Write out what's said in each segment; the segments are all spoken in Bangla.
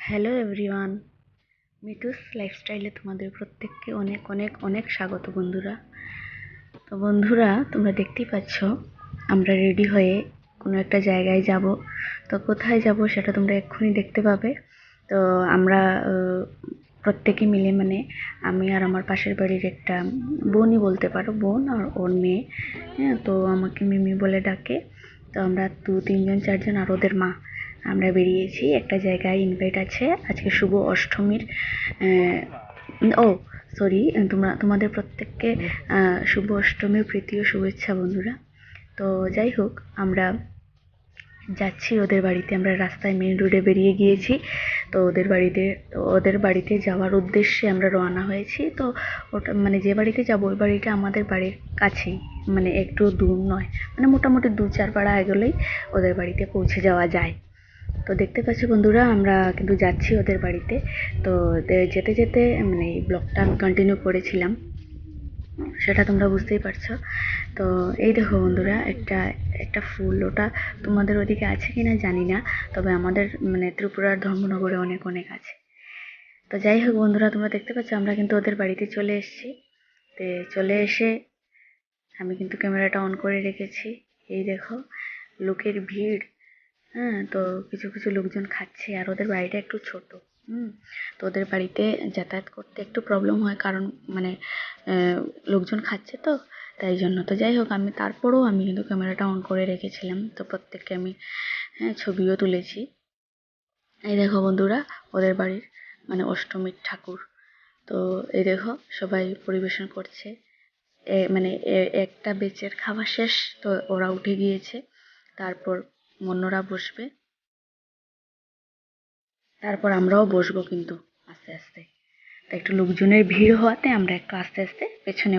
হ্যালো এভরিওয়ান, মিঠুস লাইফস্টাইলে তোমাদের প্রত্যেককে অনেক অনেক অনেক স্বাগত বন্ধুরা। তো বন্ধুরা, তোমরা দেখতেই পাচ্ছ আমরা রেডি হয়ে কোনো একটা জায়গায় যাব। তো কোথায় যাব সেটা তোমরা এক্ষুনি দেখতে পাবে। তো আমরা প্রত্যেকে মিলে, মানে আমি আর আমার পাশের বাড়ির একটা বোনই বলতে পারো, বোন আর ওর মেয়ে, হ্যাঁ, তো আমাকে মিমি বলে ডাকে। তো আমরা 2-3 জন 4 জন আর ওদের মা আমরা বেরিয়েছি একটা জায়গায়। ইনভাইট আছে আজকে শুভ অষ্টমীর। ও সরি, তোমাদের প্রত্যেককে শুভ অষ্টমীর প্রীতি ও শুভেচ্ছা বন্ধুরা। তো যাই হোক, আমরা যাচ্ছি ওদের বাড়িতে। আমরা রাস্তায় মেন রোডে বেরিয়ে গিয়েছি। তো ওদের বাড়িতে যাওয়ার উদ্দেশ্যে আমরা রওনা হয়েছি। তো ওটা মানে যে বাড়িতে যাবো ওই বাড়িটা আমাদের বাড়ির কাছেই, মানে একটু দূর নয়, মানে মোটামুটি 2-4 পাড়া এগোলেই ওদের বাড়িতে পৌঁছে যাওয়া যায়। তো দেখতে পাচ্ছ বন্ধুরা, আমরা কিন্তু যাচ্ছি ওদের বাড়িতে। তো যেতে যেতে মানে এই ব্লগটা আমি কন্টিনিউ করেছিলাম, সেটা তোমরা বুঝতেই পারছো। তো এই দেখো বন্ধুরা, একটা একটা ফুল, ওটা তোমাদের ওদিকে আছে কিনা জানি না, তবে আমাদের মানে ত্রিপুরার ধর্মনগরে অনেক অনেক আছে। তো যাই হোক বন্ধুরা, তোমরা দেখতে পাচ্ছ আমরা কিন্তু ওদের বাড়িতে চলে এসেছি। তো চলে এসে আমি কিন্তু ক্যামেরাটা অন করে রেখেছি। এই দেখো লোকের ভিড়, হ্যাঁ। তো কিছু কিছু লোকজন খাচ্ছে, আর ওদের বাড়িটা একটু ছোট। তো ওদের বাড়িতে যাতায়াত করতে একটু প্রবলেম হয়, কারণ মানে লোকজন খাচ্ছে তো, তাই জন্য। তো যাই হোক, তারপরেও আমি কিন্তু ক্যামেরাটা অন করে রেখেছিলাম। তো প্রত্যেককে আমি ছবিও তুলেছি। এই দেখো বন্ধুরা, ওদের বাড়ির মানে অষ্টমীর ঠাকুর। তো এই দেখো সবাই পরিবেশন করছে। মানে একটা বেচের খাওয়া শেষ, তো ওরা উঠে গিয়েছে। তারপর অন্যরা বসবে, তারপর আমরাও বসবো কিন্তু আস্তে আস্তে। তো একটু লোকজনের ভিড় হওয়াতে আমরা একটু আস্তে আস্তে পেছনে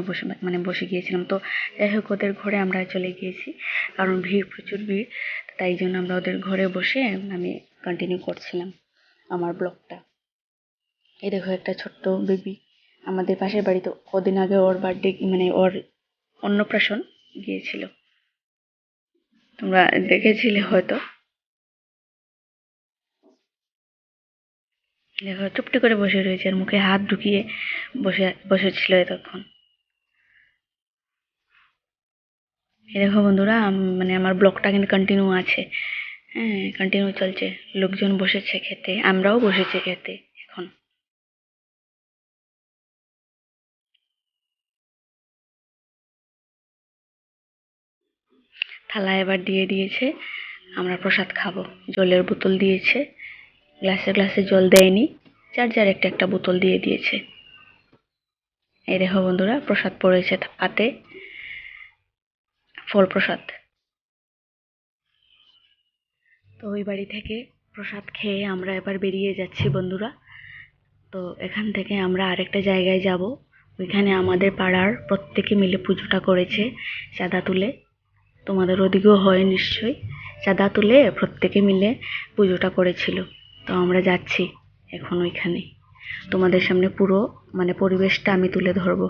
বসে গিয়েছিলাম। তো যাই হোক, ওদের ঘরে আমরা চলে গিয়েছি, কারণ ভিড়, প্রচুর ভিড়। তাই জন্য আমরা ওদের ঘরে বসে আমি কন্টিনিউ করছিলাম আমার ব্লগটা। এই দেখো একটা ছোট্ট বেবি আমাদের পাশের বাড়িতে, কদিন আগে ওর বার্থডে, মানে ওর অন্নপ্রাশন গিয়েছিল, তোমরা দেখেছিলে হয়তো। দেখো চুপটি করে বসে রয়েছে, আর মুখে হাত ঢুকিয়ে বসেছিল এতক্ষণ। এই দেখো বন্ধুরা, মানে আমার ব্লগটা কিন্তু কন্টিনিউ আছে, হ্যাঁ, কন্টিনিউ চলছে। লোকজন বসেছে খেতে, আমরাও বসেছি খেতে এখন। থালা এবার দিয়ে দিয়েছে, আমরা প্রসাদ খাবো। জলের বোতল দিয়েছে, গ্লাসে গ্লাসে জল দেয়নি, যার যার একটা একটা বোতল দিয়ে দিয়েছে। এই দেখো বন্ধুরা, প্রসাদ পড়েছে পাতে, ফল প্রসাদ। তো ওই বাড়ি থেকে প্রসাদ খেয়ে আমরা এবার বেরিয়ে যাচ্ছি বন্ধুরা। তো এখান থেকে আমরা আরেকটা জায়গায় যাব। ওইখানে আমাদের পাড়ার প্রত্যেকে মিলে পুজোটা করেছে চাঁদা তুলে। তোমাদের ওদিকেও হয় নিশ্চয়ই, চাঁদা তুলে প্রত্যেকে মিলে পুজোটা করেছিল। তো আমরা যাচ্ছি এখন ওইখানে, তোমাদের সামনে পুরো মানে পরিবেশটা আমি তুলে ধরবো।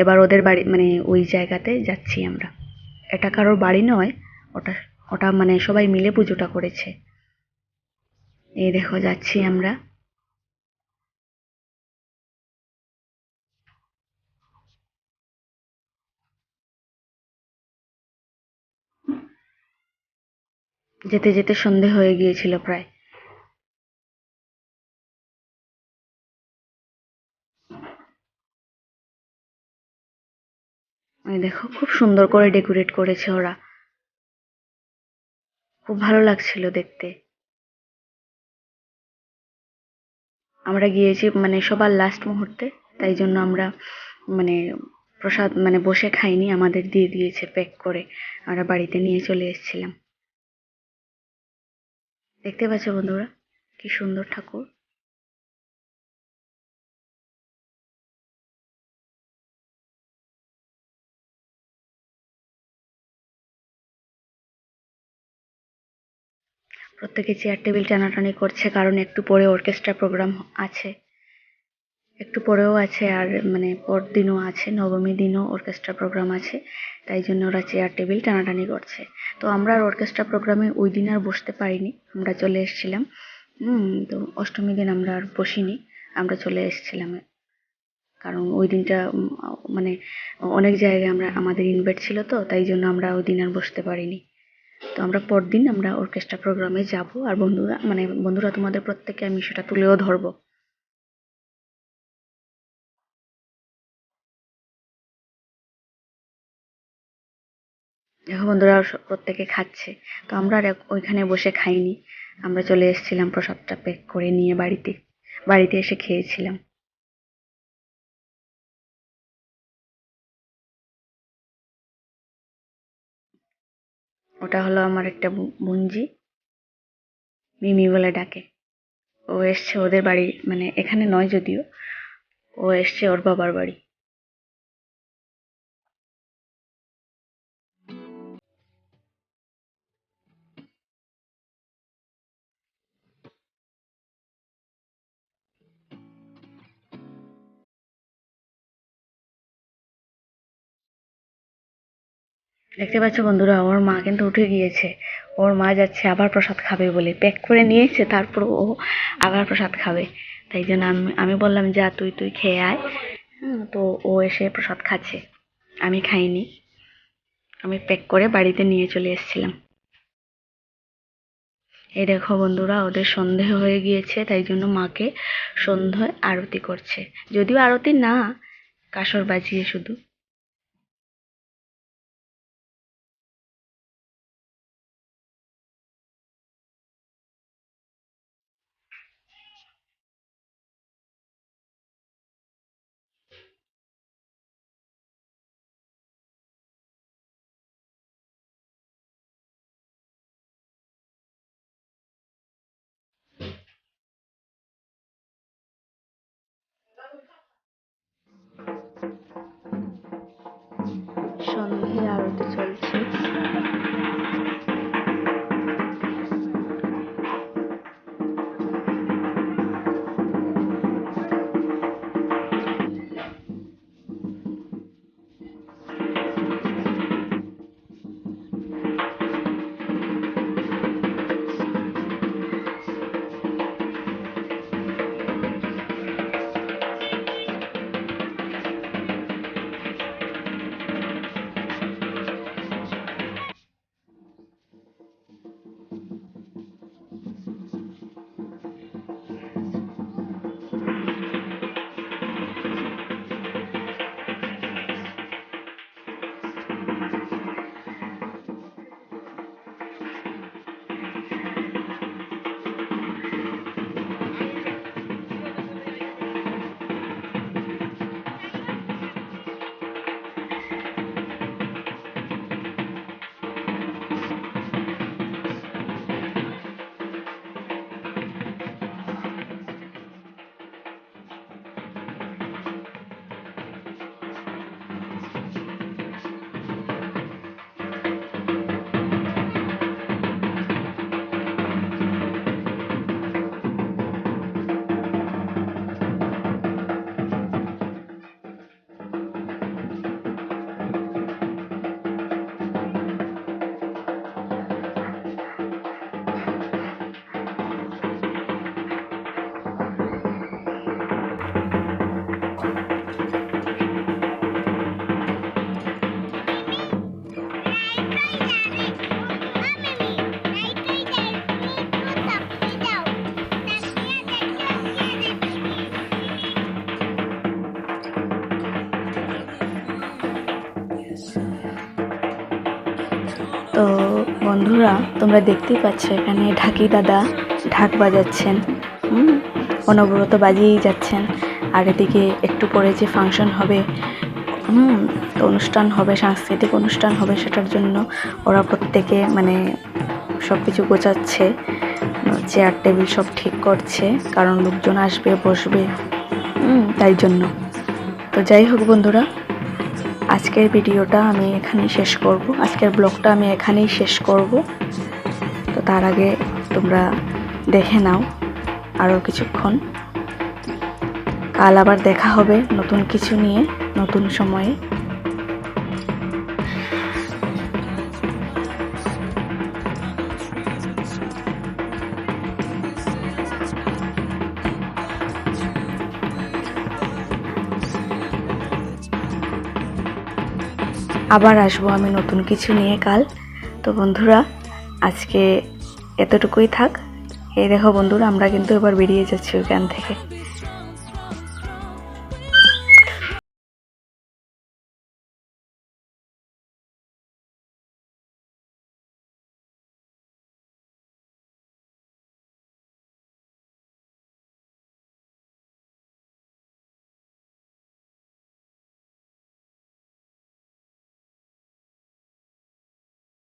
এবার ওদের বাড়ি, মানে ওই জায়গাতে যাচ্ছি আমরা। এটা কারোর বাড়ি নয়, ওটা ওটা মানে সবাই মিলে পুজোটা করেছে। এই দেখো যাচ্ছি আমরা। যেতে যেতে সন্ধে হয়ে গিয়েছিল প্রায়। ওই দেখো খুব সুন্দর করে ডেকোরেট করেছে ওরা, খুব ভালো লাগছিল দেখতে। আমরা গিয়েছি মানে সবার লাস্ট মুহূর্তে, তাই জন্য আমরা মানে প্রসাদ মানে বসে খাইনি, আমাদের দিয়ে দিয়েছে প্যাক করে, আমরা বাড়িতে নিয়ে চলে এসেছিলাম। দেখতে পাচ্ছ বন্ধুরা, কি সুন্দর ঠাকুর। প্রত্যেকে চেয়ার টেবিল টানাটানি করছে, কারণ একটু পরে অর্কেস্ট্রা প্রোগ্রাম আছে, একটু পরেও আছে, আর মানে পরদিনও আছে, নবমী দিনও অর্কেস্ট্রা প্রোগ্রাম আছে। তাই জন্য ওরা চেয়ার টেবিল টানাটানি করছে। তো আমরা আর অর্কেস্ট্রা প্রোগ্রামে ওই দিন আর বসতে পারিনি, আমরা চলে এসেছিলাম। তো অষ্টমী দিন আমরা আর বসিনি, আমরা চলে এসেছিলাম। কারণ ওই দিনটা মানে অনেক জায়গায় আমাদের ইনভাইট ছিল, তো তাই জন্য আমরা ওই দিন আর বসতে পারিনি। তো আমরা পরদিন আমরা অর্কেস্ট্রা প্রোগ্রামে যাব, আর বন্ধুরা তোমাদের প্রত্যেককে আমি সেটা তুলেও ধরবো। দেখো বন্ধুরা প্রত্যেকে খাচ্ছে, তো আমরা আর ওইখানে বসে খাইনি, আমরা চলে এসেছিলাম প্রসাদটা প্যাক করে নিয়ে বাড়িতে এসে খেয়েছিলাম। ওটা হলো আমার একটা বোনজি, মিমি বলে ডাকে। ও এসছে ওদের বাড়ি, মানে এখানে নয় যদিও, ও এসছে ওর বাবার বাড়ি। দেখতে পাচ্ছ বন্ধুরা, ওর মা কিন্তু উঠে গিয়েছে। ওর মা যাচ্ছে আবার প্রসাদ খাবে বলে, প্যাক করে নিয়েছে, তারপর ও আবার প্রসাদ খাবে। তাই জন্য আমি বললাম যা তুই খেয়ে আয়। তো ও এসে প্রসাদ খাচ্ছে, আমি খাইনি, আমি প্যাক করে বাড়িতে নিয়ে চলে এসেছিলাম। এই দেখো বন্ধুরা, ওদের সন্ধে হয়ে গিয়েছে, তাই জন্য মাকে সন্ধ্যায় আরতি করছে, যদিও আরতি না, কাসর বাজিয়ে শুধু। সন্ধ্যে আরতি চলছে। তো বন্ধুরা, তোমরা দেখতেই পাচ্ছ এখানে ঢাকি দাদা ঢাক বাজাচ্ছেন, অনবরত বাজিয়েই যাচ্ছেন। আর এদিকে একটু পরে যে ফাংশন হবে, তো অনুষ্ঠান হবে, সাংস্কৃতিক অনুষ্ঠান হবে, সেটার জন্য ওরা প্রত্যেকে মানে সব কিছু গোছাচ্ছে, চেয়ার টেবিল সব ঠিক করছে, কারণ লোকজন আসবে বসবে, তাই জন্য। তো যাই হোক বন্ধুরা, আজকের ভিডিওটা আমি এখানেই শেষ করব, আজকের ব্লগটা আমি এখানেই শেষ করব। তো তার আগে তোমরা দেখে নাও আরও কিছুক্ষণ, কাল আবার দেখা হবে নতুন কিছু নিয়ে, নতুন সময়ে। আবার আসবো আমি নতুন কিছু নিয়ে কাল। তো বন্ধুরা আজকে এতটুকুই থাক। এই দেখো বন্ধুরা, আমরা কিন্তু এবার বেরিয়ে যাচ্ছি ওইখান থেকে।